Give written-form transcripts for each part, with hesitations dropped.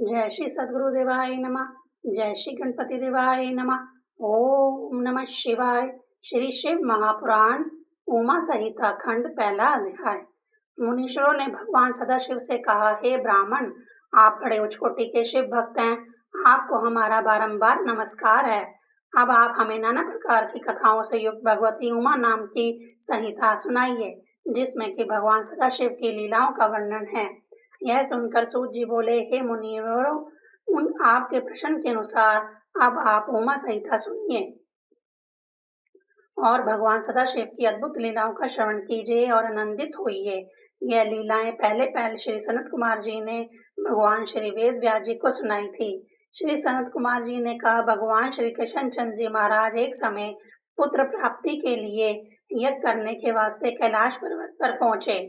जय श्री सद्गुरुदेवाय नमः। जय श्री गणपति देवाय नमः। ओम नमः शिवाय। श्री शिव महापुराण उमा संहिता खंड पहला अध्याय। मुनीश्वरों ने भगवान सदाशिव से कहा, हे ब्राह्मण, आप बड़े उच्च कोटि के शिव भक्त हैं, आपको हमारा बारंबार नमस्कार है। अब आप हमें नाना प्रकार की कथाओं से युक्त भगवती उमा नाम की संहिता सुनाइए, जिसमें कि भगवान सदाशिव की लीलाओं का वर्णन है। यह सुनकर सूत जी बोले, हे मुनिवरों, उन आपके प्रश्न के अनुसार अब आप उमा संहिता सुनिए और भगवान सदाशिव की अद्भुत लीलाओं का श्रवण कीजिए और आनंदित होइए। यह लीलाएं पहले पहले श्री सनत कुमार जी ने भगवान श्री वेद व्यास जी को सुनाई थी। श्री सनत कुमार जी ने कहा, भगवान श्री कृष्ण चंद्र जी महाराज एक समय पुत्र प्राप्ति के लिए यज्ञ करने के वास्ते कैलाश पर्वत पर पहुंचे।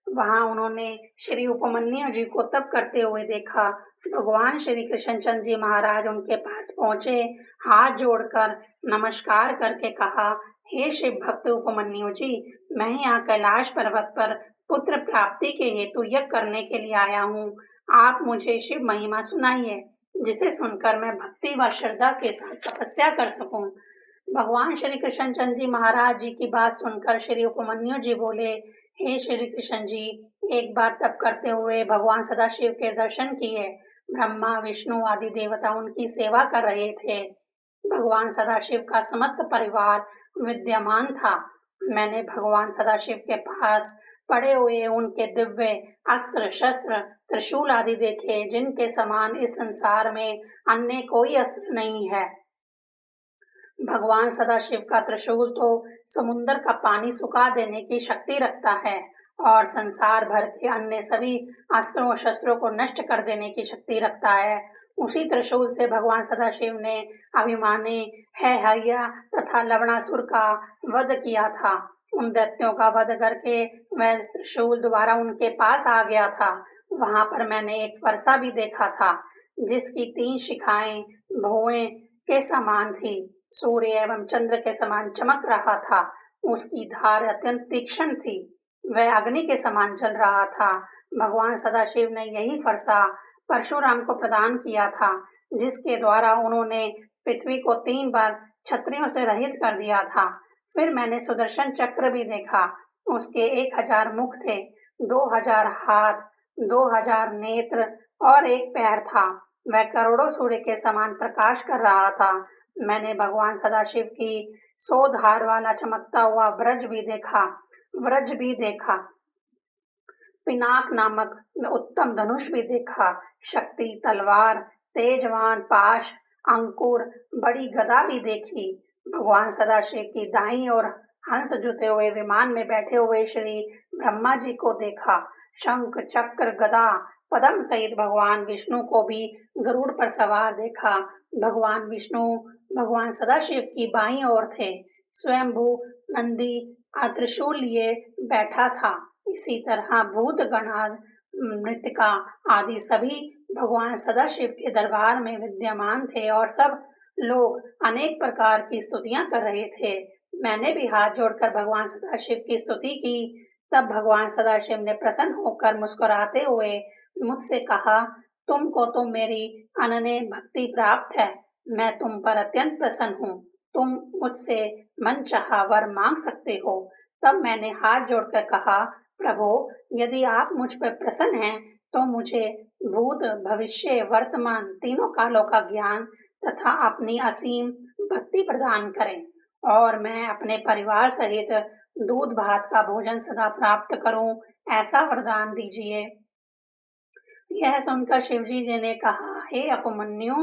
वहां उन्होंने श्री उपमन्यु जी को तप करते हुए देखा। भगवान श्री कृष्णचंद्र जी महाराज उनके पास पहुंचे, हाथ जोड़कर नमस्कार करके कहा, हे शिव भक्त उपमन्यु जी, मैं यहाँ कैलाश पर्वत पर पुत्र प्राप्ति के हेतु यज्ञ करने के लिए आया हूँ। आप मुझे शिव महिमा सुनाइए, जिसे सुनकर मैं भक्ति व श्रद्धा के साथ तपस्या कर सकूं। भगवान श्री कृष्णचंद्र जी महाराज जी की बात सुनकर श्री उपमन्यु जी बोले, हे श्री कृष्ण जी, एक बार तप करते हुए भगवान सदाशिव के दर्शन किए। ब्रह्मा विष्णु आदि देवता उनकी सेवा कर रहे थे। भगवान सदाशिव का समस्त परिवार विद्यमान था। मैंने भगवान सदाशिव के पास पड़े हुए उनके दिव्य अस्त्र शस्त्र त्रिशूल आदि देखे, जिनके समान इस संसार में अन्य कोई अस्त्र नहीं है। भगवान सदाशिव का त्रिशूल तो समुद्र का पानी सुखा देने की शक्ति रखता है और संसार भर के अन्य सभी अस्त्रों शस्त्रों को नष्ट कर देने की शक्ति रखता है। उसी त्रिशूल से भगवान सदाशिव ने अभिमानी है हरिया तथा लवणासुर का वध किया था। उन दैत्यों का वध करके वह त्रिशूल दोबारा उनके पास आ गया था। वहां पर मैंने एक फरसा भी देखा था, जिसकी 3 शिखाएं भुएं के समान थी, सूर्य एवं चंद्र के समान चमक रहा था। उसकी धार अत्यंत तीक्ष्ण थी, वह अग्नि के समान जल रहा था। भगवान सदाशिव ने यही फरसा परशुराम को प्रदान किया था, जिसके द्वारा उन्होंने पृथ्वी को 3 बार क्षत्रियों से रहित कर दिया था। फिर मैंने सुदर्शन चक्र भी देखा। उसके 1000 मुख थे, 2000 हाथ, 2000 नेत्र और एक पैर था। वह करोड़ों सूर्य के समान प्रकाश कर रहा था। मैंने भगवान सदाशिव की 100 धार वाला चमकता हुआ व्रज भी देखा। पिनाक नामक उत्तम धनुष भी देखा। शक्ति तलवार, तेजवान पाश, अंकुर, बड़ी गदा भी देखी। भगवान सदाशिव की दाईं ओर हंस जुते हुए विमान में बैठे हुए श्री ब्रह्मा जी को देखा। शंख चक्र गदा पद्म सहित भगवान विष्णु को भी गरुड़ पर सवार देखा। भगवान विष्णु भगवान सदाशिव की बाईं ओर थे। स्वयंभू नंदी त्रिशूल लिए बैठा था। इसी तरह भूत गण मृतिका आदि सभी भगवान सदाशिव के दरबार में विद्यमान थे और सब लोग अनेक प्रकार की स्तुतियां कर रहे थे। मैंने भी हाथ जोड़कर भगवान सदाशिव की स्तुति की। तब भगवान सदाशिव ने प्रसन्न होकर मुस्कुराते हुए मुझसे कहा, तुमको तो मेरी अनन्य भक्ति प्राप्त है। मैं तुम पर अत्यंत प्रसन्न हूँ। तुम मुझसे मनचाहा वर मांग सकते हो। तब मैंने हाथ जोड़कर कहा, प्रभु, यदि आप मुझ पर प्रसन्न हैं तो मुझे भूत भविष्य वर्तमान तीनों कालों का ज्ञान तथा अपनी असीम भक्ति प्रदान करें और मैं अपने परिवार सहित दूध भात का भोजन सदा प्राप्त करूं, ऐसा वरदान दीजिए। यह सुनकर शिवजी जी ने कहा, हे उपमन्यु,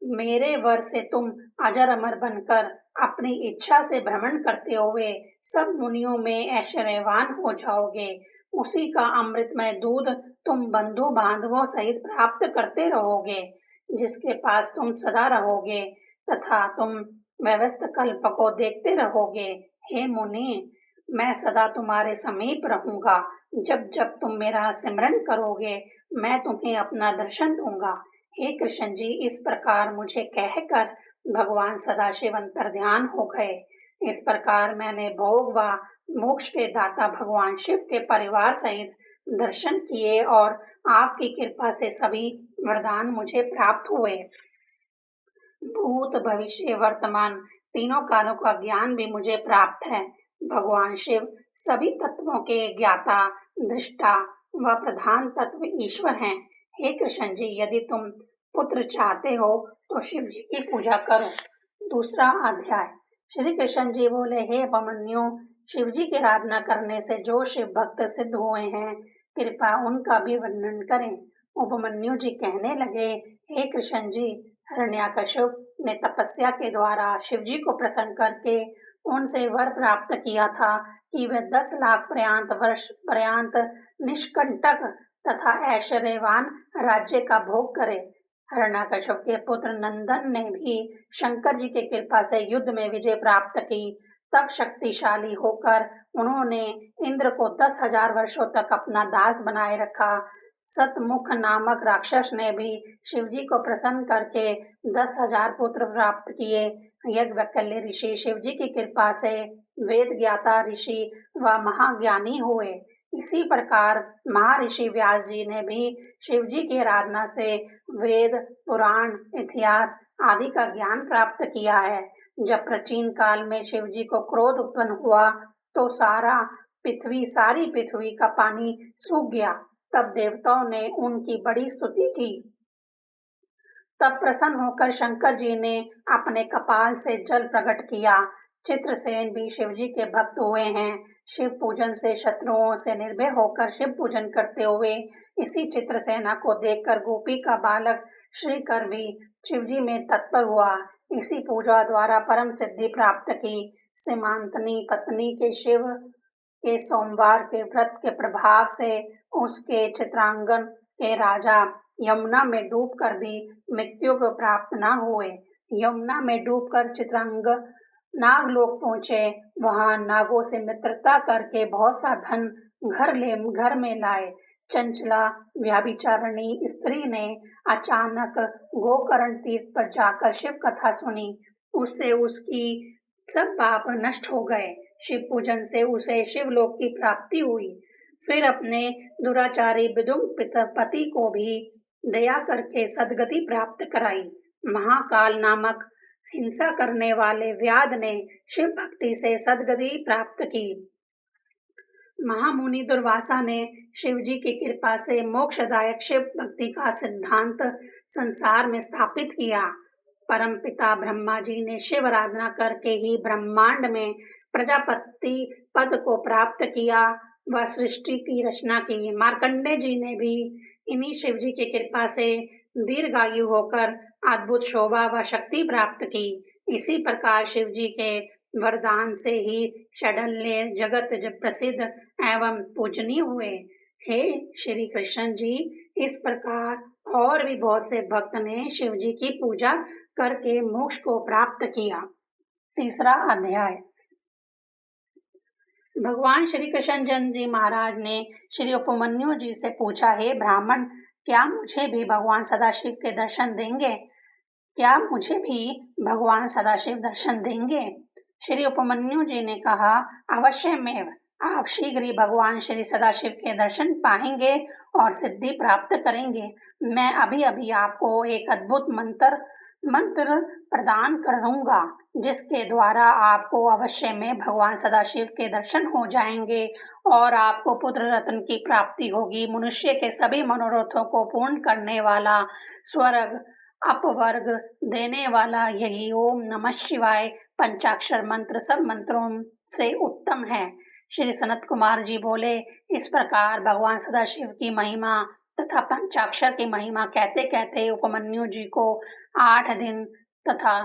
मेरे वर से तुम अजर अमर बनकर अपनी इच्छा से भ्रमण करते हुए सब मुनियों में ऐश्वर्यवान हो जाओगे। उसी का अमृतमय दूध तुम बंधु बांधवों सहित प्राप्त करते रहोगे, जिसके पास तुम सदा रहोगे तथा तुम व्यवस्थ कल्प को देखते रहोगे। हे मुनि, मैं सदा तुम्हारे समीप रहूंगा। जब जब तुम मेरा सिमरन करोगे, मैं तुम्हें अपना दर्शन दूंगा। हे कृष्ण जी, इस प्रकार मुझे कहकर भगवान सदाशिव अंतर्ध्यान हो गए। इस प्रकार मैंने भोग व मोक्ष के दाता भगवान शिव के परिवार सहित दर्शन किए और आपकी कृपा से सभी वरदान मुझे प्राप्त हुए। भूत, भविष्य, वर्तमान तीनों कालों का ज्ञान भी मुझे प्राप्त है। भगवान शिव सभी तत्वों के ज्ञाता, दृष्टा व प्रधान तत्व ईश्वर हैं। हे कृष्ण जी, यदि तुम पुत्र चाहते हो तो शिव जी की पूजा करो। दूसरा अध्याय। श्री कृष्ण जी बोले, हे उपमन्यु, शिव जी की आराधना करने से जो शिव भक्त सिद्ध हुए हैं, कृपया उनका भी वर्णन करें। उपमन्यु जी कहने लगे, हे कृष्ण जी, हिरण्याकश्यप ने तपस्या के द्वारा शिव जी को प्रसन्न करके उनसे वर प्राप्त किया था कि वे 10 लाख वर्ष पर्यंत निष्कंटक तथा ऐश्वर्यवान राज्य का भोग करे। हिरण्याकश्यप के पुत्र नंदन ने भी शंकर जी की कृपा से युद्ध में विजय प्राप्त की। तब शक्तिशाली होकर उन्होंने इंद्र को 10,000 वर्षों तक अपना दास बनाए रखा। सतमुख नामक राक्षस ने भी शिवजी को प्रसन्न करके 10,000 पुत्र प्राप्त किए। यज्ञवल्क्य ऋषि शिवजी की कृपा से वेद ज्ञाता ऋषि व महाज्ञानी हुए। इसी प्रकार महर्षि व्यास जी ने भी शिवजी की आराधना से वेद, पुराण, इतिहास आदि का ज्ञान प्राप्त किया है। जब प्राचीन काल में शिवजी को क्रोध उत्पन्न हुआ तो सारी पृथ्वी का पानी सूख गया। तब देवताओं ने उनकी बड़ी स्तुति की। तब प्रसन्न होकर शंकर जी ने अपने कपाल से जल प्रकट किया। चित्रसेन भी शिवजी के भक्त हुए हैं। शिव पूजन से शत्रुओं से निर्भय होकर शिव पूजन करते हुए इसी चित्रसेना को देखकर गोपी का बालक श्रीकर भी शिवजी में तत्पर हुआ। इसी पूजा द्वारा परम सिद्धि प्राप्त की। सीमांतनी पत्नी के शिव के सोमवार के व्रत के प्रभाव से उसके चित्रांगन के राजा यमुना में डूबकर भी मृत्यु को प्राप्त न हुए। यमुना में डूबकर चित्रांग नागलोक पहुंचे। वहां नागों से मित्रता करके बहुत सा धन घर में लाए। चंचला व्यभिचारिणी स्त्री ने अचानक गोकर्ण तीर्थ पर जाकर शिव कथा सुनी। उससे उसकी सब पाप नष्ट हो गए। शिव पूजन से उसे शिवलोक की प्राप्ति हुई। फिर अपने दुराचारी विदुर पति को भी दया करके सदगति प्राप्त कराई। महाकाल नामक हिंसा करने वाले व्याध ने शिव भक्ति से सदगति प्राप्त की। महामुनि दुर्वासा ने शिव जी की कृपा से मोक्षदायक शिव भक्ति का सिद्धांत संसार में स्थापित किया। परम पिता ब्रह्मा जी ने शिव आराधना करके ही ब्रह्मांड में प्रजापति पद को प्राप्त किया व सृष्टि की रचना की। मार्कंडेय जी ने भी इन्हीं शिव जी की कृपा से दीर्घायु होकर अद्भुत शोभा व शक्ति प्राप्त की। इसी प्रकार शिव जी के वरदान से ही षडल्य जगत प्रसिद्ध एवं पूजनीय हुए। हे श्री कृष्ण जी, इस प्रकार और भी बहुत से भक्त ने शिव जी की पूजा करके मोक्ष को प्राप्त किया। तीसरा अध्याय। भगवान श्री कृष्ण जी महाराज ने श्री उपमन्यु जी से पूछा, हे ब्राह्मण, क्या मुझे भी भगवान सदाशिव के दर्शन देंगे? क्या मुझे भी भगवान सदाशिव दर्शन देंगे? श्री उपमन्यु जी ने कहा, अवश्य में आप शीघ्र ही भगवान श्री सदाशिव के दर्शन पाएंगे और सिद्धि प्राप्त करेंगे। मैं अभी अभी आपको एक अद्भुत मंत्र प्रदान कर दूंगा, जिसके द्वारा आपको अवश्य में भगवान सदाशिव के दर्शन हो जाएंगे और आपको पुत्र रत्न की प्राप्ति होगी। मनुष्य के सभी मनोरथों को पूर्ण करने वाला, स्वर्ग अपवर्ग देने वाला यही ओम नमः शिवाय पंचाक्षर मंत्र सब मंत्रों से उत्तम है। श्री सनत कुमार जी बोले, इस प्रकार भगवान सदाशिव की महिमा तथा पंचाक्षर की महिमा कहते कहते उपमन्यु जी को 8 दिन तथा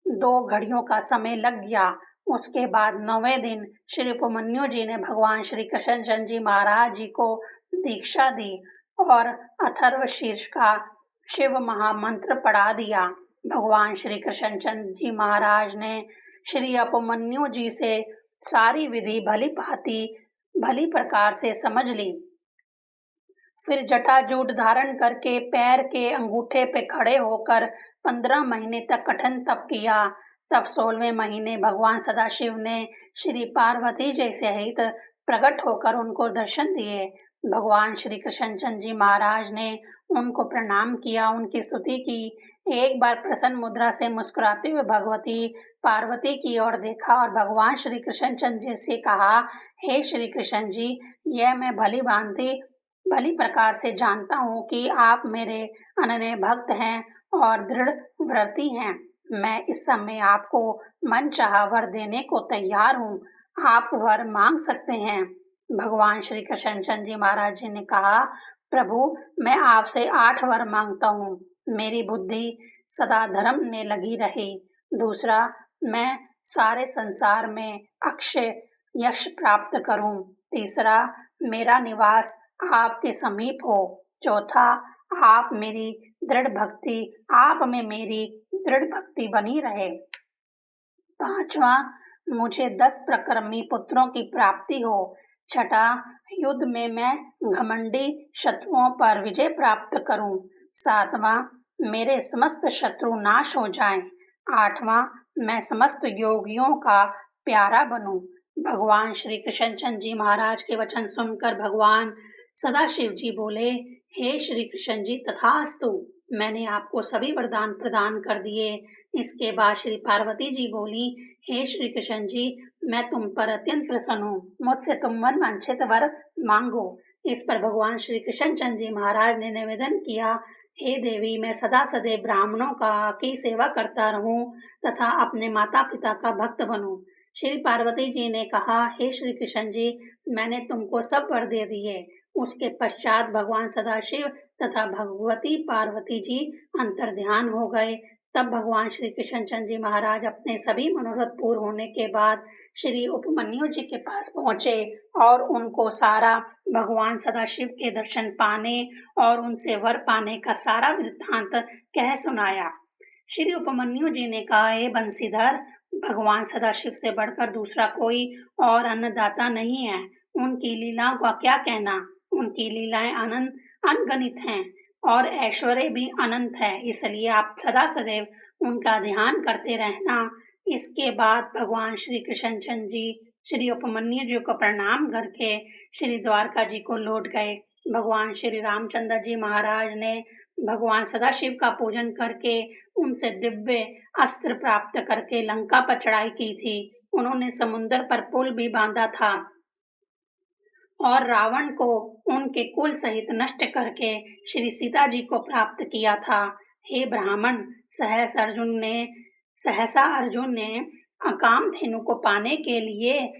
2 घड़ियों का समय लग गया। उसके बाद 9वें दिन श्री उपमन्यु जी ने भगवान श्री कृष्ण जी महाराज जी को दीक्षा दी और अथर्व शीर्ष का शिव महामंत्र पढ़ा दिया। भगवान श्री कृष्ण जी महाराज ने श्री उपमन्यु जी से सारी विधि भली प्रकार से समझ ली। फिर जटाजूट धारण करके पैर के अंगूठे पे खड़े होकर 15 महीने तक कठिन तप किया। तब 16वें महीने भगवान सदाशिव ने श्री पार्वती जी सहित प्रकट होकर उनको दर्शन दिए। भगवान श्री कृष्णचंद जी महाराज ने उनको प्रणाम किया, उनकी स्तुति की। एक बार प्रसन्न मुद्रा से मुस्कुराते हुए भगवती पार्वती की ओर देखा और भगवान श्री कृष्णचंद जी से कहा, हे श्री कृष्ण जी, यह मैं भली प्रकार से जानता हूँ कि आप मेरे अनन्य भक्त हैं और दृढ़ व्रती हैं। मैं इस समय आपको मनचाहा वर देने को तैयार हूँ। आप वर मांग सकते हैं। भगवान श्री कृष्णचंद जी महाराज जी ने कहा, प्रभु, मैं आपसे 8 वर मांगता हूँ। मेरी बुद्धि सदा धर्म में लगी रहे। दूसरा, मैं सारे संसार में अक्षय यश प्राप्त करूं। तीसरा, मेरा निवास आपके समीप हो। चौथा, आप में मेरी दृढ़ भक्ति बनी रहे। पांचवा, मुझे 10 प्रक्रमी पुत्रों की प्राप्ति हो। छठा, युद्ध में मैं घमंडी शत्रुओं पर विजय प्राप्त करूं। सातवां, मेरे समस्त शत्रु नाश हो जाएं। आठवां, मैं समस्त योगियों का प्यारा बनूं। भगवान श्री कृष्णचंद जी महाराज के वचन सुनकर भगवान सदाशिव जी बोले, हे श्री कृष्ण जी, तथास्तु, मैंने आपको सभी वरदान प्रदान कर दिए। इसके बाद श्री पार्वती जी बोली, हे श्री कृष्ण जी, मैं तुम पर अत्यंत प्रसन्न हूँ। मुझसे तुम मन वांछित वर मांगो। इस पर भगवान श्री कृष्णचंद जी महाराज ने निवेदन किया, हे देवी, मैं सदा सदैव ब्राह्मणों की सेवा करता रहूं तथा अपने माता पिता का भक्त बनूं। श्री पार्वती जी ने कहा, हे श्री कृष्ण जी, मैंने तुमको सब वर दे दिए। उसके पश्चात भगवान सदाशिव तथा भगवती पार्वती जी अंतर्ध्यान हो गए। तब भगवान श्री कृष्णचंद जी महाराज अपने सभी मनोरथ पूर्ण होने के बाद श्री उपमन्यु जी के पास पहुंचे और उनको सारा भगवान सदाशिव के दर्शन पाने और उनसे वर पाने का सारा वृत्तांत कह सुनाया। श्री उपमन्यु जी ने कहा, हे बंसीधर, भगवान सदाशिव से बढ़कर दूसरा कोई और अन्नदाता नहीं है। उनकी लीलाओं का क्या कहना। उनकी लीलाएं अनंत अनगणित हैं और ऐश्वर्य भी अनंत है। इसलिए आप सदा सदैव उनका ध्यान करते रहना। इसके बाद भगवान श्री कृष्णचंद जी श्री उपमन्यु जी को प्रणाम करके श्री द्वारका जी को लौट गए। भगवान श्री रामचंद्र जी महाराज ने भगवान सदाशिव का पूजन करके उनसे दिव्य अस्त्र प्राप्त करके लंका पर चढ़ाई की थी। उन्होंने समुद्र पर पुल भी बांधा था और रावण को उनके कुल सहित नष्ट करके श्री सीता जी को प्राप्त किया था। हे ब्राह्मण, सहसा अर्जुन ने कामधेनु को पाने के लिए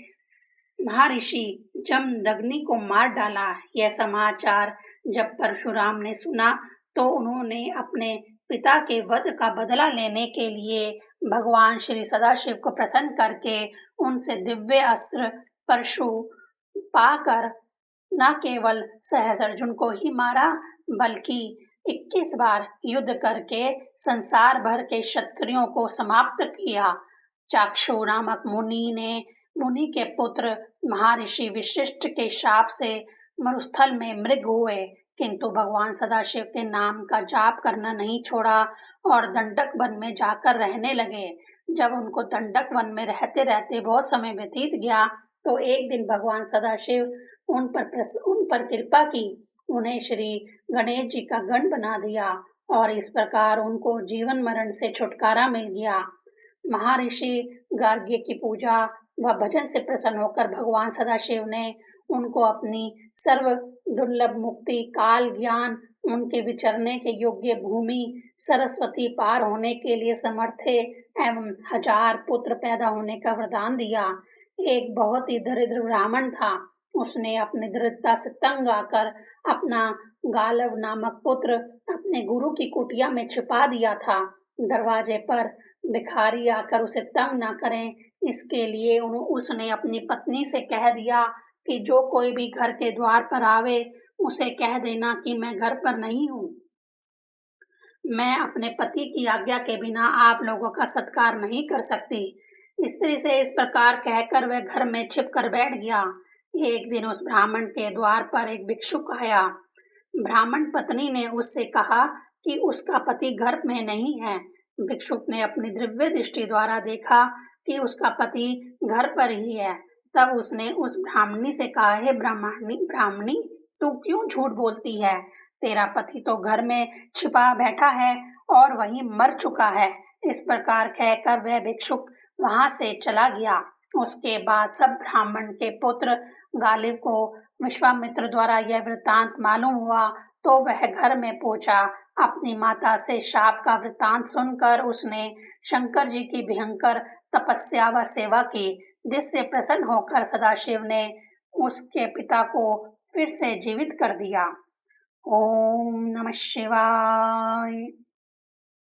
महर्षि जमदग्नि को मार डाला। यह समाचार जब परशुराम ने सुना तो उन्होंने अपने पिता के वध का बदला लेने के लिए भगवान श्री सदाशिव को प्रसन्न करके उनसे दिव्य अस्त्र परशु पाकर न केवल सहस अर्जुन को ही मारा, बल्कि 21 बार युद्ध करके संसार भर के क्षत्रियों को समाप्त किया। चाक्षु नामक मुनि के पुत्र महर्षि वशिष्ठ के शाप से मरुस्थल में मृग हुए, किंतु भगवान सदाशिव के नाम का जाप करना नहीं छोड़ा और दंडक वन में जाकर रहने लगे। जब उनको दंडक वन में रहते रहते बहुत समय व्यतीत गया तो एक दिन भगवान सदाशिव उन पर कृपा की। उन्हें श्री गणेश जी का गण बना दिया और इस प्रकार उनको जीवन मरण से छुटकारा मिल गया। महर्षि गार्ग्य की पूजा व भजन से प्रसन्न होकर भगवान सदाशिव ने उनको अपनी सर्व दुर्लभ मुक्ति, काल ज्ञान, उनके विचरने के योग्य भूमि, सरस्वती पार होने के लिए समर्थे एवं 1000 पुत्र पैदा होने का वरदान दिया। एक बहुत ही दरिद्र ब्राह्मण था। उसने अपनी दरिद्रता से तंग आकर अपना गालव नामक पुत्र अपने गुरु की कुटिया में छिपा दिया था। दरवाजे पर भिखारी आकर उसे तंग न करें, इसके लिए उसने अपनी पत्नी से कह दिया कि जो कोई भी घर के द्वार पर आवे उसे कह देना कि मैं घर पर नहीं हूँ। मैं अपने पति की आज्ञा के बिना आप लोगों का सत्कार नहीं कर सकती। स्त्री से इस प्रकार कहकर वह घर में छिप कर बैठ गया। एक दिन उस ब्राह्मण के द्वार पर एक भिक्षुक आया। ब्राह्मण पत्नी ने उससे कहा कि उसका पति घर में नहीं है। भिक्षुक ने अपनी दिव्य दृष्टि द्वारा देखा कि उसका पति घर पर ही है। तब उसने उस ब्राह्मणी से कहा, हे ब्राह्मणी, तू क्यों झूठ बोलती है? तेरा पति तो घर में छिपा बैठा है और वहीं मर चुका है। इस प्रकार कहकर वह भिक्षुक वहां से चला गया। उसके बाद सब ब्राह्मण के पुत्र गालिब को विश्वामित्र द्वारा यह वृत्तांत मालूम हुआ तो वह घर में पहुंचा। अपनी माता से शाप का वृत्तांत सुनकर उसने शंकर जी की भयंकर तपस्या व सेवा की, जिससे प्रसन्न होकर सदाशिव ने उसके पिता को फिर से जीवित कर दिया। ओम नमः शिवाय।